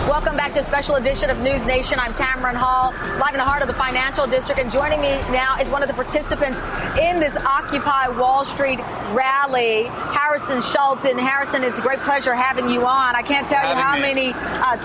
Welcome back to a special edition of News Nation. I'm Tamron Hall, live in the heart of the financial district, and joining me now is one of the participants in this Occupy Wall Street rally, Harrison Schultz. And Harrison, it's a great pleasure having you on. I can't tell you how many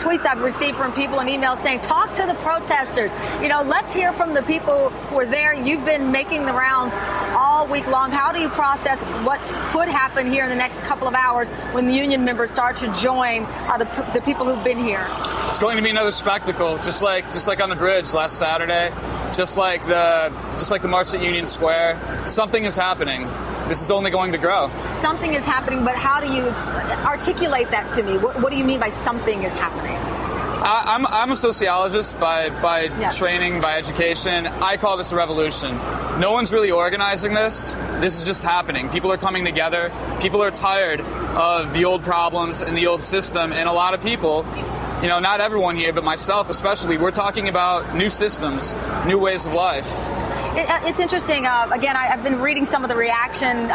tweets I've received from people and emails saying, talk to the protesters. You know, let's hear from the people who are there. You've been making the rounds all week long. How do you process what could happen here in the next couple of hours when the union members start to join the people who've been here? It's going to be another spectacle, just like on the bridge last Saturday, just like the March at Union Square. Something is happening. This is only going to grow. Something is happening, but how do you articulate that to me? What do you mean by something is happening? I'm a sociologist by training, by education. I call this a revolution. No one's really organizing this. This is just happening. People are coming together. People are tired of the old problems and the old system, and a lot of people, you know, not everyone here, but myself especially, we're talking about new systems, new ways of life. It's interesting. Again, I've been reading some of the reaction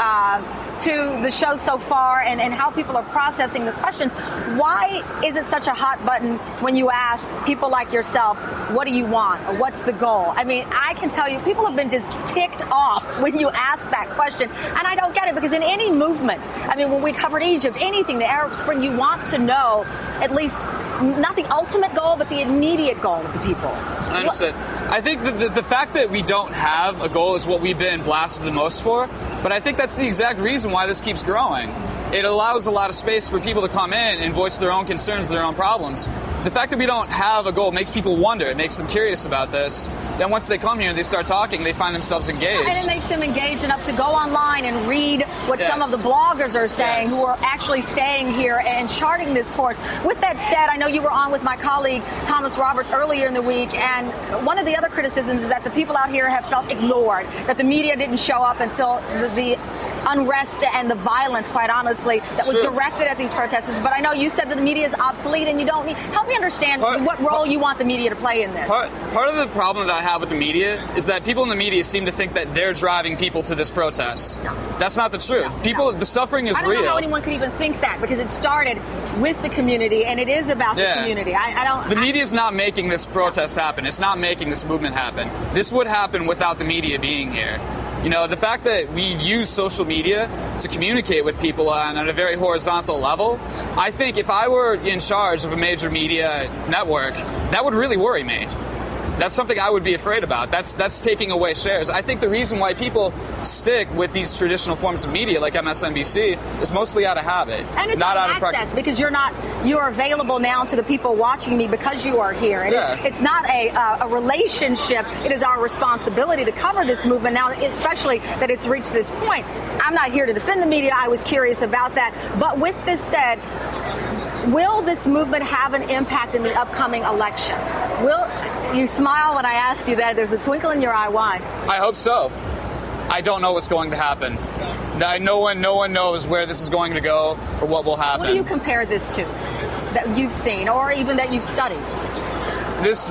to the show so far and how people are processing the questions. Why is it such a hot button when you ask people like yourself, what do you want or what's the goal? I mean, I can tell you people have been just ticked off when you ask that question. And I don't get it, because in any movement, I mean, when we covered Egypt, anything, the Arab Spring, you want to know at least not the ultimate goal, but the immediate goal of the people. I understand. I think the fact that we don't have a goal is what we've been blasted the most for, but I think that's the exact reason why this keeps growing. It allows a lot of space for people to come in and voice their own concerns, their own problems. The fact that we don't have a goal makes people wonder. It makes them curious about this. Then once they come here and they start talking, they find themselves engaged. And it makes them engaged enough to go online and read what some of the bloggers are saying who are actually staying here and charting this course. With that said, I know you were on with my colleague Thomas Roberts earlier in the week, and one of the other criticisms is that the people out here have felt ignored, that the media didn't show up until the unrest and the violence, quite honestly, that was directed at these protesters. But I know you said that the media is obsolete and you don't need... Help me understand what role you want the media to play in this. Part of the problem that I have with the media is that people in the media seem to think that they're driving people to this protest. No. That's not the truth. The suffering is real. I don't know how anyone could even think that, because it started with the community, and it is about the community. The media is not making this protest happen. It's not making this movement happen. This would happen without the media being here. You know, the fact that we've used social media to communicate with people on a very horizontal level, I think if I were in charge of a major media network, that would really worry me. That's something I would be afraid about. That's taking away shares. I think the reason why people stick with these traditional forms of media like MSNBC is mostly out of habit, and it's not out of practice. Because you're available now to the people watching me because you are here. It's not a relationship. It is our responsibility to cover this movement now, especially that it's reached this point. I'm not here to defend the media. I was curious about that. But with this said, will this movement have an impact in the upcoming election? You smile when I ask you that. There's a twinkle in your eye. Why? I hope so. I don't know what's going to happen. No one knows where this is going to go or what will happen. What do you compare this to that you've seen or even that you've studied? There's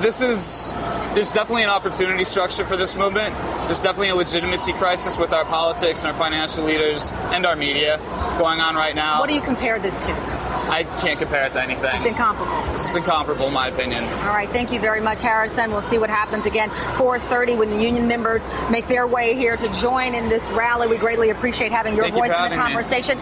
definitely an opportunity structure for this movement. There's definitely a legitimacy crisis with our politics and our financial leaders and our media going on right now. What do you compare this to? I can't compare it to anything. It's incomparable. This is incomparable, in my opinion. All right. Thank you very much, Harrison. We'll see what happens again 4:30 when the union members make their way here to join in this rally. We greatly appreciate having your voice in the conversation.